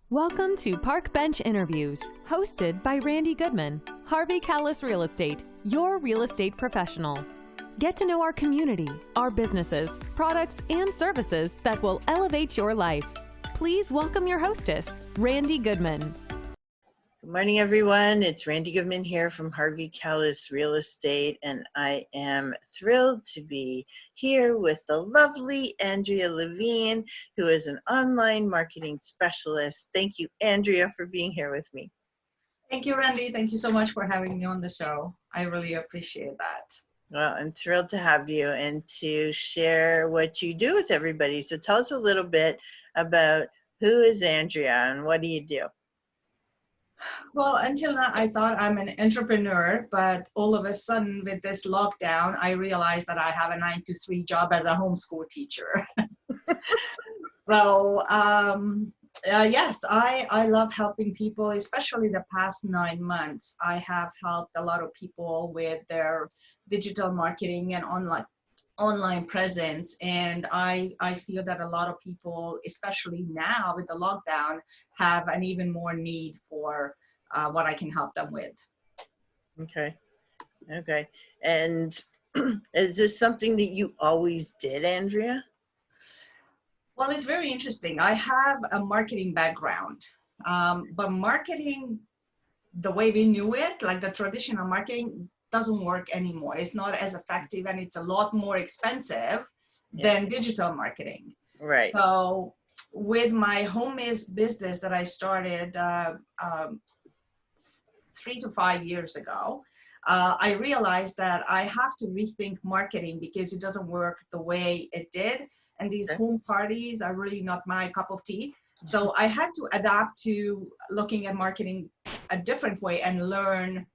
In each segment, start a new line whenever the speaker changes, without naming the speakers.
Welcome to Park Bench Interviews, hosted by Randy Goodman, Harvey Callis Real Estate, your real estate professional. Get to know our community, our businesses, products, and services that will elevate your life. Please welcome your hostess, Randy Goodman.
Good morning, everyone. It's Randy Goodman here from Harvey Callis Real Estate, and I am thrilled to be here with the lovely Andrea Lavigne, who is an online marketing specialist. Thank you, Andrea, for being here with me.
Thank you, Randy. Thank you so much for having me on the show. I really appreciate that.
Well, I'm thrilled to have you and to share what you do with everybody. So tell us a little bit about who is Andrea and what do you do?
Well, until now, I thought I'm an entrepreneur, but all of a sudden with this lockdown, I realized that I have a 9-to-3 job as a homeschool teacher. So, yes, I love helping people, especially the past 9 months. I have helped a lot of people with their digital marketing and online presence, and I feel that a lot of people, especially now with the lockdown, have an even more need for what I can help them with. Okay.
And is this something that you always did, Andrea?
Well, it's very interesting. I have a marketing background, but marketing, the way we knew it, like the traditional marketing, doesn't work anymore. It's not as effective, and it's a lot more expensive than digital marketing.
Right.
So with my home business that I started 3 to 5 years ago, I realized that I have to rethink marketing because it doesn't work the way it did. And these home parties are really not my cup of tea. So I had to adapt to looking at marketing a different way and learn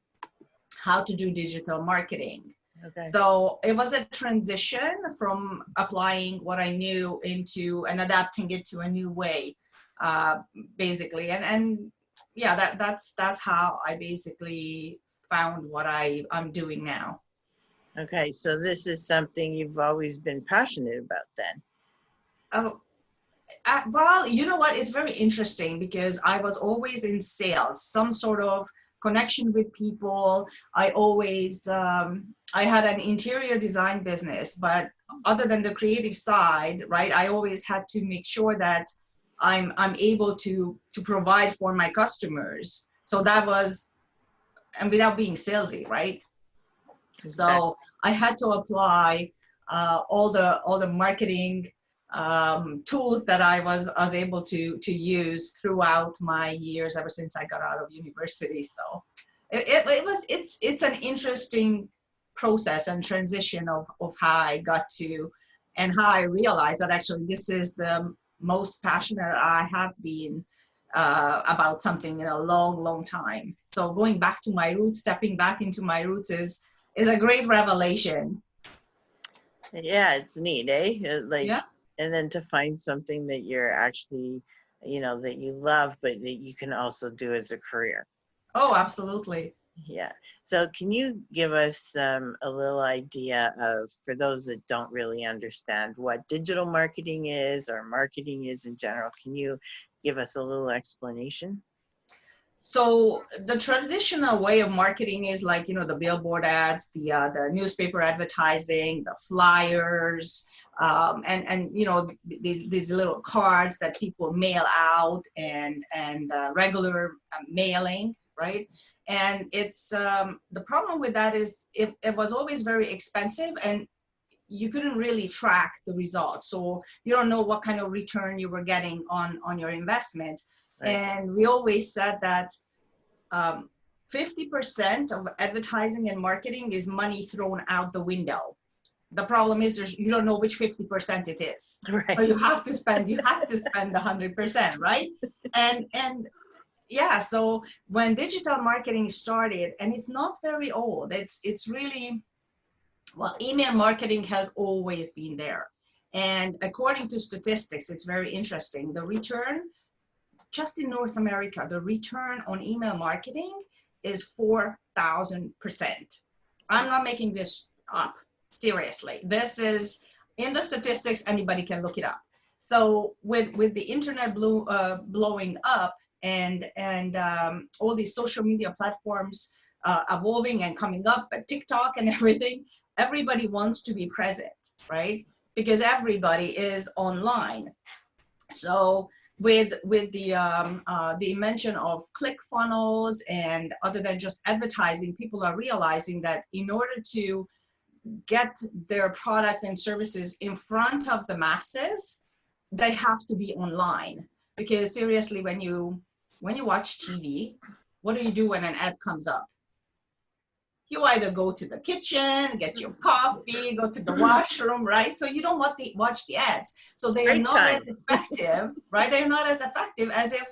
how to do digital marketing. Okay. So it was a transition from applying what I knew into and adapting it to a new way, basically. And yeah, that's how I basically found what I'm doing now.
Okay, so this is something you've always been passionate about then.
Oh, well, you know what? It's very interesting because I was always in sales, some sort of connection with people. I always, I had an interior design business, but other than the creative side, right, I always had to make sure that I'm able to provide for my customers. So that was, and without being salesy, right? Okay. So I had to apply all the marketing tools that I was able to use throughout my years ever since I got out of university. So it's an interesting process and transition of how I got to, and how I realized that actually this is the most passionate I have been about something in a long time. So going back to my roots, stepping back into my roots is a great revelation.
Yeah, it's neat, eh? Like,
yeah.
And then to find something that you're actually, that you love, but that you can also do as a career.
Oh, absolutely.
Yeah. So can you give us a little idea of, for those that don't really understand what digital marketing is or marketing is in general, can you give us a little explanation?
So the traditional way of marketing is like, the billboard ads, the newspaper advertising, the flyers, and these little cards that people mail out, and regular mailing, right? And it's the problem with that is it was always very expensive, and you couldn't really track the results. So you don't know what kind of return you were getting on your investment. Right. And we always said that 50% of advertising and marketing is money thrown out the window. The problem is you don't know which 50% it is. Right. So you have to spend 100%, right? And yeah, so when digital marketing started, and it's not very old, it's really, well, email marketing has always been there. And according to statistics, it's very interesting. The return, just in North America, the return on email marketing is 4,000%. I'm not making this up, seriously. This is in the statistics, anybody can look it up. So with the internet blowing up and all these social media platforms evolving and coming up, but TikTok and everything, everybody wants to be present, right? Because everybody is online. So with the invention of ClickFunnels and other than just advertising, people are realizing that in order to get their product and services in front of the masses, they have to be online. Because seriously, when you watch TV, what do you do when an ad comes up? You either go to the kitchen, get your coffee, go to the washroom, right? So you don't want watch the ads. So they are not as effective, right? They're not as effective as if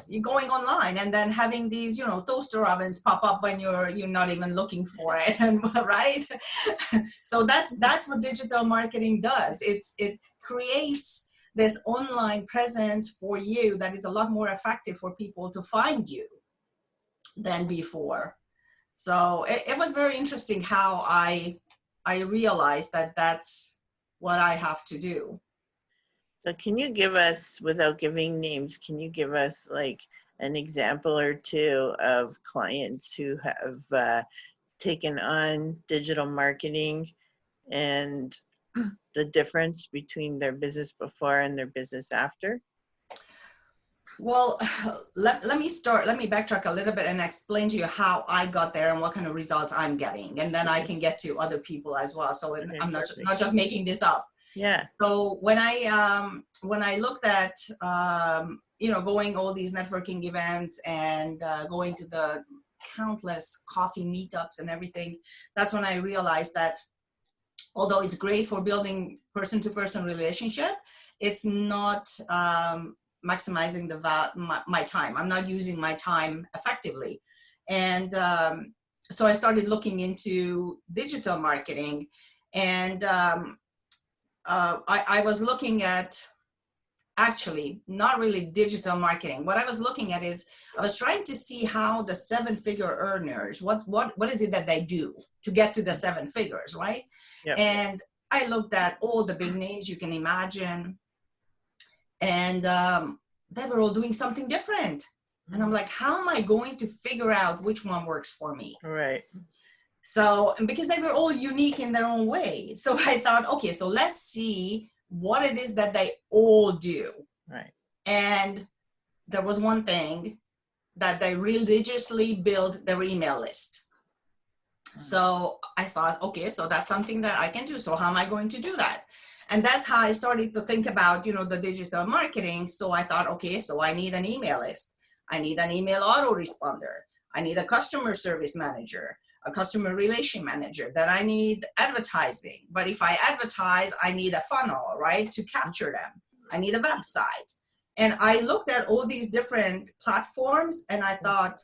you're going online and then having these, you know, toaster ovens pop up when you're not even looking for it, and right? So that's what digital marketing does. It creates this online presence for you that is a lot more effective for people to find you than before. So it was very interesting how I realized that that's what I have to do.
So can you give us, without giving names, can you give us like an example or two of clients who have taken on digital marketing and the difference between their business before and their business after?
Well, let me backtrack a little bit and explain to you how I got there and what kind of results I'm getting. And then I can get to other people as well. So okay, I'm not just making this up.
Yeah.
So when I looked at, you know, going all these networking events and going to the countless coffee meetups and everything, that's when I realized that although it's great for building person-to-person relationship, it's not maximizing my time. I'm not using my time effectively. And so I started looking into digital marketing, and I was looking at, actually not really digital marketing. What I was looking at is I was trying to see how the 7-figure earners, what is it that they do to get to the 7 figures, right? Yep. And I looked at all the big names you can imagine, and they were all doing something different. And I'm like, how am I going to figure out which one works for me?
Right.
So, because they were all unique in their own way. So I thought, okay, so let's see what it is that they all do.
Right.
And there was one thing that they religiously build their email list. So I thought, okay, so that's something that I can do. So how am I going to do that? And that's how I started to think about, you know, the digital marketing. So I thought, okay, so I need an email list. I need an email autoresponder. I need a customer service manager, a customer relation manager. Then I need advertising. But if I advertise, I need a funnel, right, to capture them. I need a website. And I looked at all these different platforms and I thought,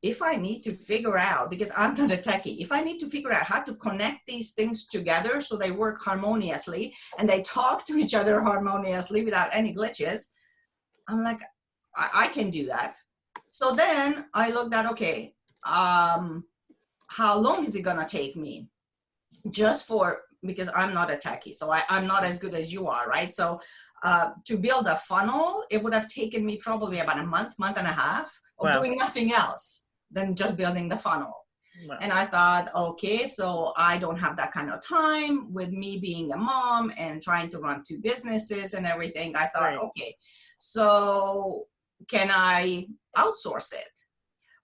if I need to figure out, because I'm not a techie, if I need to figure out how to connect these things together so they work harmoniously and they talk to each other harmoniously without any glitches, I'm like, I can do that. So then I looked at, okay, how long is it gonna take me? Just for, because I'm not a techie, so I'm not as good as you are, right? So to build a funnel, it would have taken me probably about a month and a half of doing nothing else than just building the funnel. Wow. And I thought, okay, so I don't have that kind of time with me being a mom and trying to run 2 businesses and everything. I thought, okay, so can I outsource it?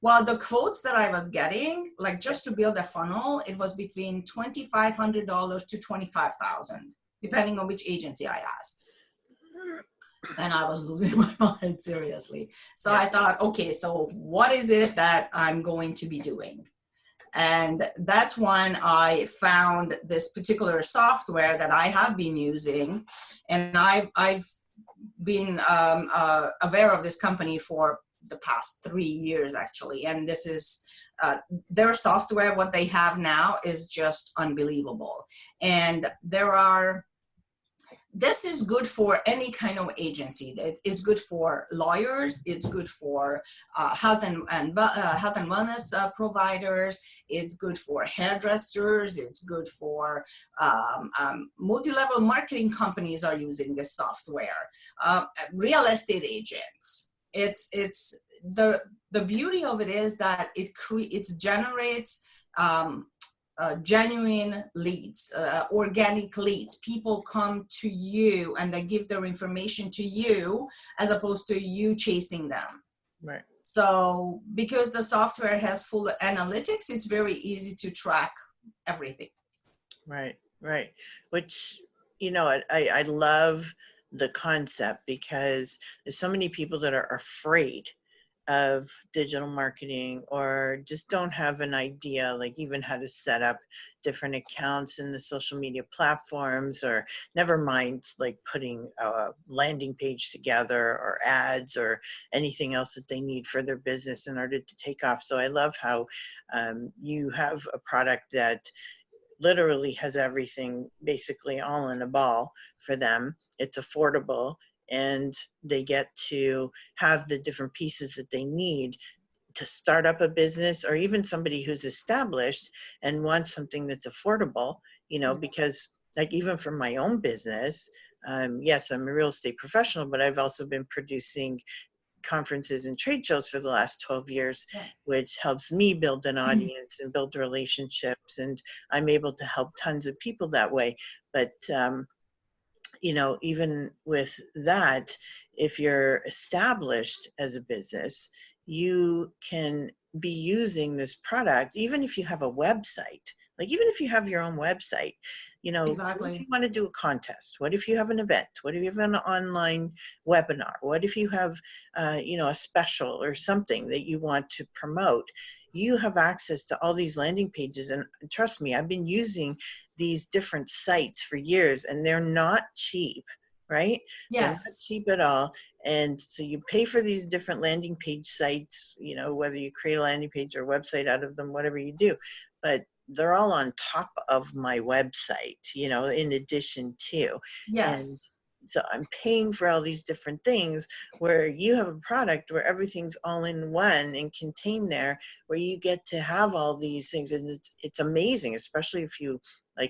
Well, the quotes that I was getting, like just to build a funnel, it was between $2,500 to $25,000, depending on which agency I asked. And I was losing my mind, seriously. So I thought, okay, so what is it that I'm going to be doing? And that's when I found this particular software that I have been using. And I've been aware of this company for the past 3 years, actually. And this is their software. What they have now is just unbelievable. And there are this is good for any kind of agency. It's good for lawyers. It's good for health and wellness providers. It's good for hairdressers. It's good for multi-level marketing companies are using this software. Real estate agents. It's the beauty of it is that it generates genuine leads, organic leads. People come to you and they give their information to you as opposed to you chasing them.
Right.
So because the software has full analytics, it's very easy to track everything.
Right, right. Which, I love the concept, because there's so many people that are afraid of digital marketing, or just don't have an idea, like even how to set up different accounts in the social media platforms, or never mind like putting a landing page together or ads or anything else that they need for their business in order to take off. So I love how you have a product that literally has everything basically all in a ball for them. It's affordable, and they get to have the different pieces that they need to start up a business, or even somebody who's established and wants something that's affordable, because like even for my own business, yes, I'm a real estate professional, but I've also been producing conferences and trade shows for the last 12 years, which helps me build an audience and build relationships. And I'm able to help tons of people that way. But, even with that, if you're established as a business, you can be using this product, even if you have a website, like even if you have your own website,
Exactly.
what if you want to do a contest? What if you have an event? What if you have an online webinar? What if you have, a special or something that you want to promote? You have access to all these landing pages. And trust me, I've been using these different sites for years, and they're not cheap, right?
Yes.
They're not cheap at all. And so you pay for these different landing page sites, whether you create a landing page or website out of them, whatever you do, but they're all on top of my website, in addition to.
Yes.
And so I'm paying for all these different things, where you have a product where everything's all in one and contained there, where you get to have all these things. And it's amazing, especially if you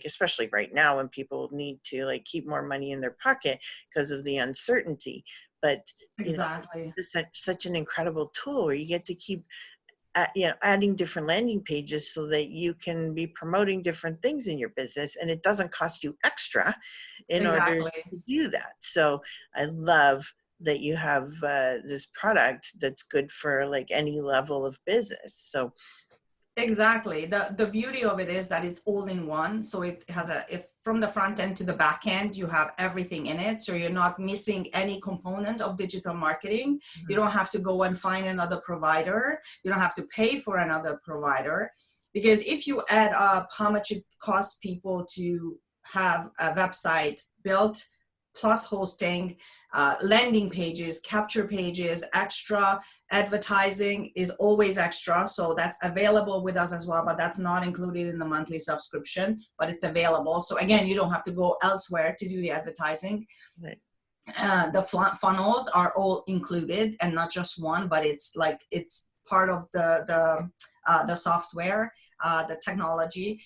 especially right now when people need to keep more money in their pocket because of the uncertainty. But,
Exactly.
it's such an incredible tool where you get to keep adding different landing pages so that you can be promoting different things in your business, and it doesn't cost you extra in order to do that. So I love that you have this product that's good for any level of business. So
exactly. The beauty of it is that it's all in one. So it has if from the front end to the back end, you have everything in it. So you're not missing any component of digital marketing. You don't have to go and find another provider. You don't have to pay for another provider, because if you add up how much it costs people to have a website built, plus hosting, landing pages, capture pages, extra advertising is always extra. So that's available with us as well, but that's not included in the monthly subscription, but it's available. So again, you don't have to go elsewhere to do the advertising.
Right.
The funnels are all included, and not just one, but it's part of the software, the technology.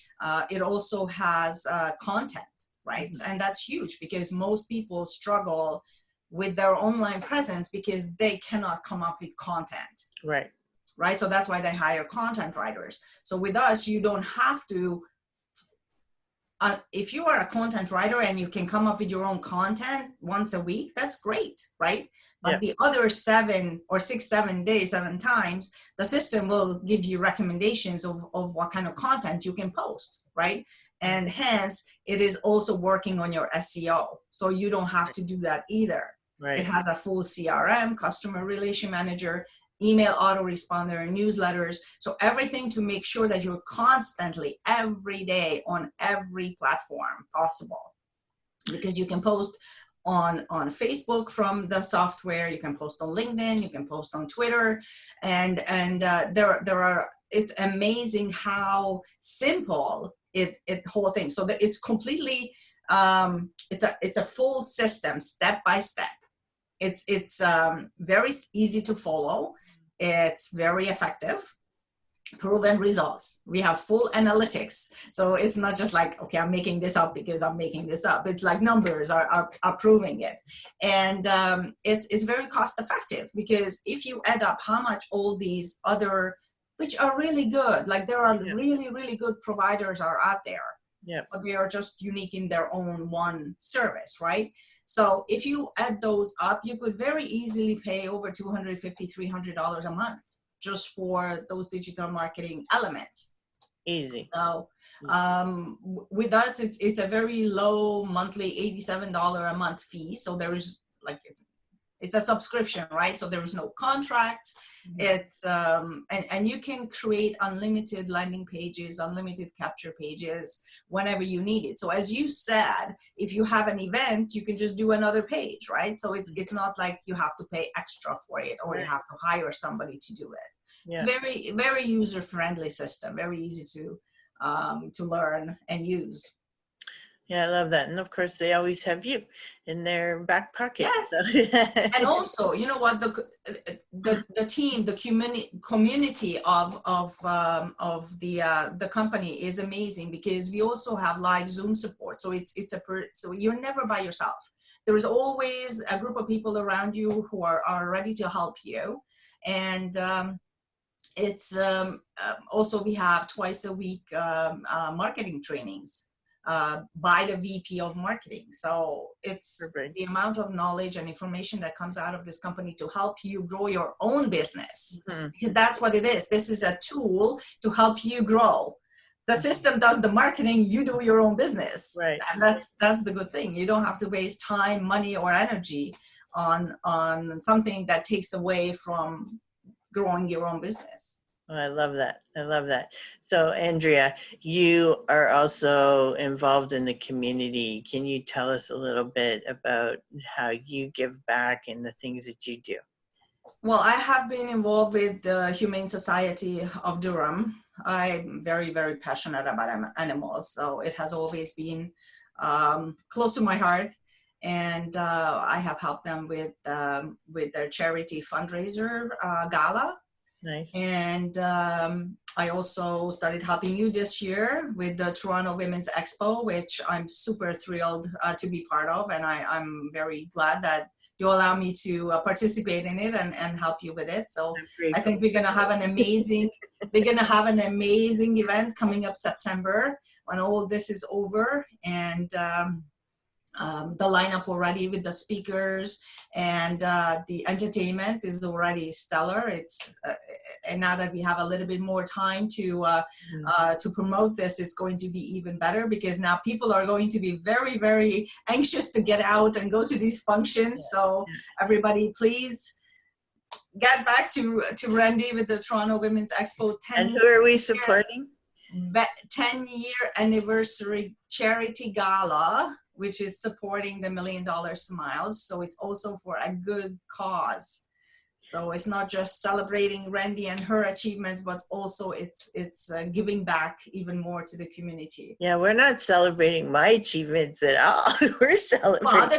It also has content. Right. And that's huge, because most people struggle with their online presence because they cannot come up with content.
Right.
Right. So that's why they hire content writers. So with us, you don't have to, if you are a content writer and you can come up with your own content once a week, that's great. Right. But the other 7 times, the system will give you recommendations of what kind of content you can post. Right. And hence, it is also working on your SEO. So you don't have to do that either. Right. It has a full CRM, customer relation manager, email autoresponder, newsletters. So everything to make sure that you're constantly, every day, on every platform possible. Because you can post on Facebook from the software, you can post on LinkedIn, you can post on Twitter, and there are. It's amazing how simple it whole thing. So that it's completely it's a full system, step by step. It's very easy to follow. It's very effective. Proven results. We have full analytics. So it's not just like, okay, I'm making this up because I'm making this up. It's like numbers are proving it. And it's very cost effective, because if you add up how much all these other, which are really good, like there are really, really good providers are out there. Yeah. But they are just unique in their own one service, right? So if you add those up, you could very easily pay over $250, $300 a month just for those digital marketing elements.
Easy.
So with us, it's a very low monthly $87 a month fee. So there's like, it's a subscription, right? So there's no contracts. It's and you can create unlimited landing pages, unlimited capture pages whenever you need it. So as you said, if you have an event, you can just do another page, right? So it's not like you have to pay extra for it, or you have to hire somebody to do it. It's very, very user friendly system, very easy to learn and use.
Yeah, I love that. And of course, they always have you in their back pocket.
Yes. So. And also, you know what, the team, the community of the company is amazing, because we also have live Zoom support. So so you're never by yourself. There is always a group of people around you who are ready to help you. And it's also, we have twice a week marketing trainings by the VP of marketing. So it's the amount of knowledge and information that comes out of this company to help you grow your own business, because that's what it is. This is a tool to help you grow. The system does the marketing, you do your own business. Right. And that's the good thing. You don't have to waste time, money, or energy on something that takes away from growing your own business.
Oh, I love that. I love that. So Andrea, you are also involved in the community. Can you tell us a little bit about how you give back and the things that you do?
Well, I have been involved with the Humane Society of Durham. I'm very, very passionate about animals. So it has always been close to my heart. And I have helped them with their charity fundraiser gala. Nice. And I also started helping you this year with the Toronto Women's Expo, which I'm super thrilled to be part of. And I'm very glad that you allow me to participate in it and help you with it. So I think we're going to have an amazing, event coming up September when all this is over. And the lineup already with the speakers and the entertainment is already stellar. It's and now that we have a little bit more time to promote this, it's going to be even better, because now people are going to be very, very anxious to get out and go to these functions. So everybody, please get back to Randy with the Toronto Women's Expo.
And who are we supporting?
10-year anniversary charity gala, which is supporting the $1 Million Smiles. So it's also for a good cause. So it's not just celebrating Randy and her achievements, but also it's giving back even more to the community.
Yeah, we're not celebrating my achievements at all. We're celebrating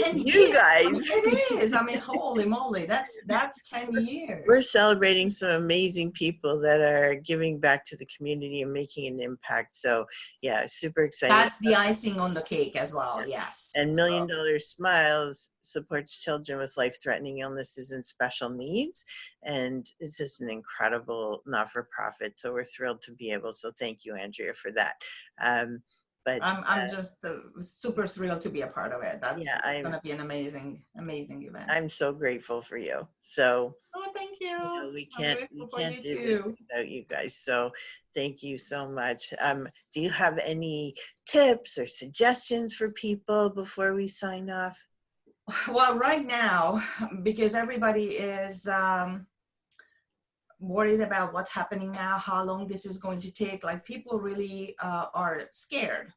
10
you
years.
guys.
I mean, it is. I mean, holy moly, that's 10 years.
We're celebrating some amazing people that are giving back to the community and making an impact. So yeah, super excited.
That's the icing on the cake as well. Yes.
And $1 Million Smiles supports children with life-threatening illnesses and special needs, and it's just an incredible not-for-profit. So we're thrilled to be able. So thank you, Andrea, for that. But
I'm just super thrilled to be a part of it. It's going to be an amazing event.
I'm so grateful for you. So
thank you.
We can't do this without you guys. So thank you so much. Do you have any tips or suggestions for people before we sign off?
Well, right now, because everybody is worried about what's happening now, how long this is going to take, like people really are scared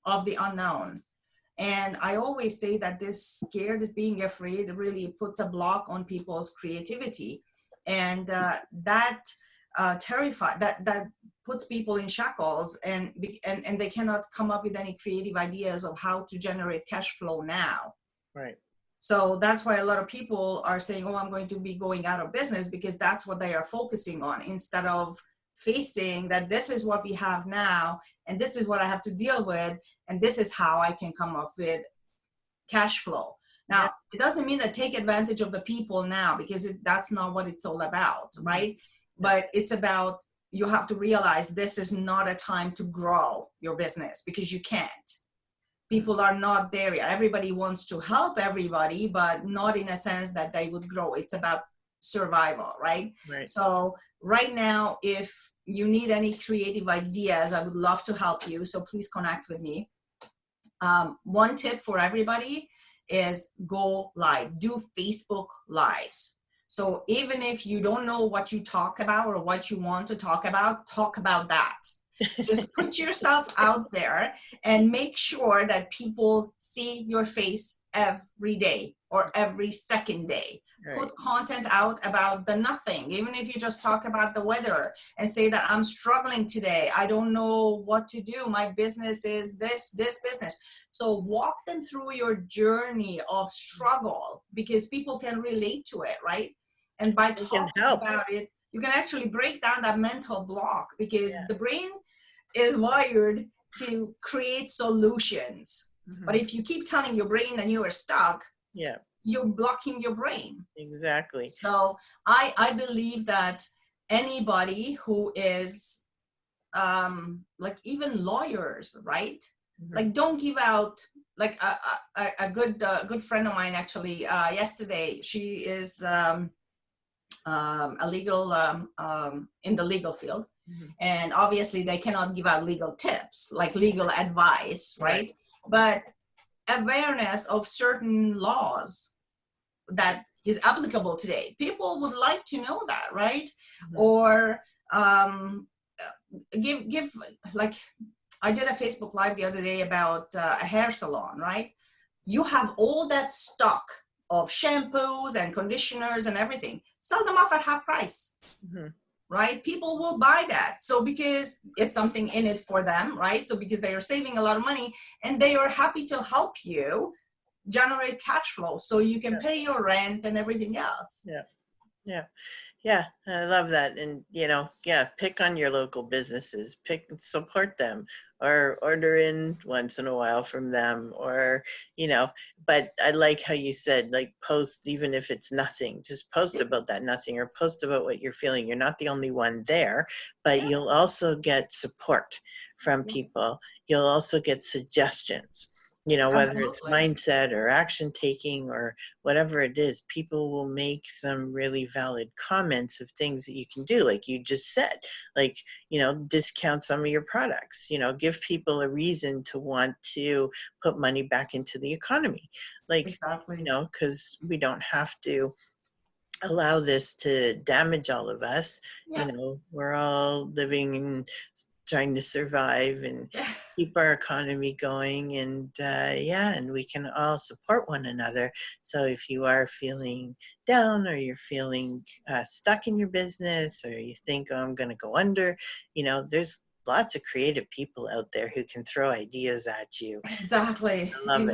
of the unknown. And I always say that this scared is being afraid really puts a block on people's creativity. And that puts people in shackles, and they cannot come up with any creative ideas of how to generate cash flow now.
Right.
So that's why a lot of people are saying, oh, I'm going to be going out of business, because that's what they are focusing on, instead of facing that this is what we have now, and this is what I have to deal with, and this is how I can come up with cash flow. Now,
Yeah.
it doesn't mean that take advantage of the people now, because that's not what it's all about, right? But it's about, you have to realize this is not a time to grow your business, because you can't. People are not there yet. Everybody wants to help everybody, but not in a sense that they would grow. It's about survival, right?
Right.
So right now, if you need any creative ideas, I would love to help you. So please connect with me. One tip for everybody is go live, do Facebook lives. So even if you don't know what you talk about or what you want to talk about that. Just put yourself out there and make sure that people see your face every day or every second day.
Right.
Put content out about the nothing, even if you just talk about the weather and say that I'm struggling today. I don't know what to do. My business is this business. So walk them through your journey of struggle, because people can relate to it, right? And by talking about it, you can actually break down that mental block, because the brain is wired to create solutions. But if you keep telling your brain that you are stuck, you're blocking your brain.
Exactly.
So I believe that anybody who is like even lawyers, right? Like, don't give out, like a good friend of mine actually yesterday, she is a legal in the legal field. And obviously they cannot give out legal tips, like legal advice, right? But awareness of certain laws that is applicable today. People would like to know that, right? Or give like, I did a Facebook Live the other day about a hair salon, right? You have all that stock of shampoos and conditioners and everything. Sell them off at half price. Right? People will buy that. So because it's something in it for them, right? So because they are saving a lot of money and they are happy to help you generate cash flow so you can pay your rent and everything else.
Yeah, I love that. And, pick on your local businesses, support them, or order in once in a while from them, or, but I like how you said, like, post, even if it's nothing, just post about that nothing, or post about what you're feeling. You're not the only one there, but you'll also get support from people. You'll also get suggestions. Whether it's mindset or action taking or whatever it is, people will make some really valid comments of things that you can do. Like you just said, like, discount some of your products, give people a reason to want to put money back into the economy. Like, because we don't have to allow this to damage all of us. We're all living in trying to survive and keep our economy going, and and we can all support one another. So if you are feeling down, or you're feeling stuck in your business, or you think, oh, I'm going to go under, there's lots of creative people out there who can throw ideas at you.
Exactly. And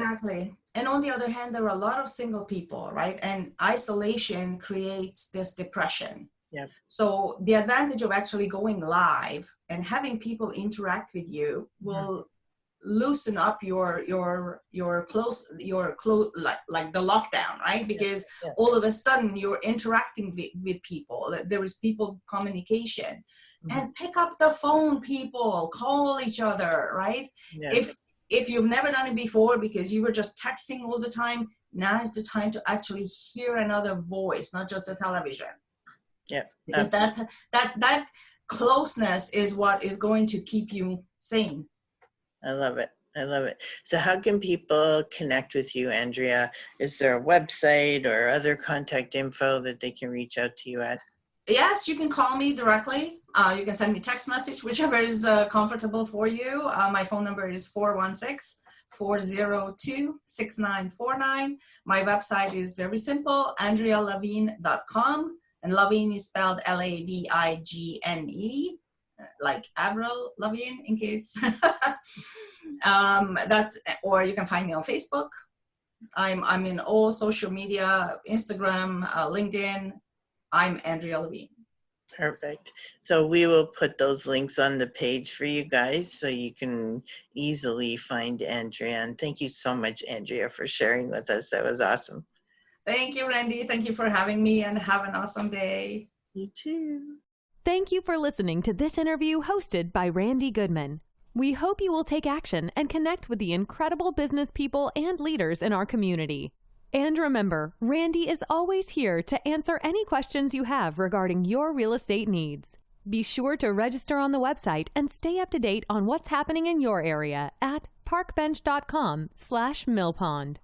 on the other hand, there are a lot of single people, right? And isolation creates this depression. So the advantage of actually going live and having people interact with you will loosen up your close like the lockdown, right? Because all of a sudden you're interacting with people. There is people communication. And pick up the phone, people, call each other, right? If you've never done it before because you were just texting all the time, now is the time to actually hear another voice, not just a television. Because that closeness is what is going to keep you sane.
I love it. So how can people connect with you, Andrea? Is there a website or other contact info that they can reach out to you at?
Yes, you can call me directly. You can send me a text message, whichever is comfortable for you. My phone number is 416-402-6949. My website is very simple, andrealavigne.com. And Lavigne is spelled Lavigne. like Avril Lavigne, in case. Or you can find me on Facebook. I'm in all social media, Instagram, LinkedIn. I'm Andrea Lavigne.
Perfect. So we will put those links on the page for you guys so you can easily find Andrea. And thank you so much, Andrea, for sharing with us. That was awesome.
Thank you, Randy. Thank you for having me, and have an awesome day.
You too.
Thank you for listening to this interview hosted by Randy Goodman. We hope you will take action and connect with the incredible business people and leaders in our community. And remember, Randy is always here to answer any questions you have regarding your real estate needs. Be sure to register on the website and stay up to date on what's happening in your area at parkbench.com/millpond.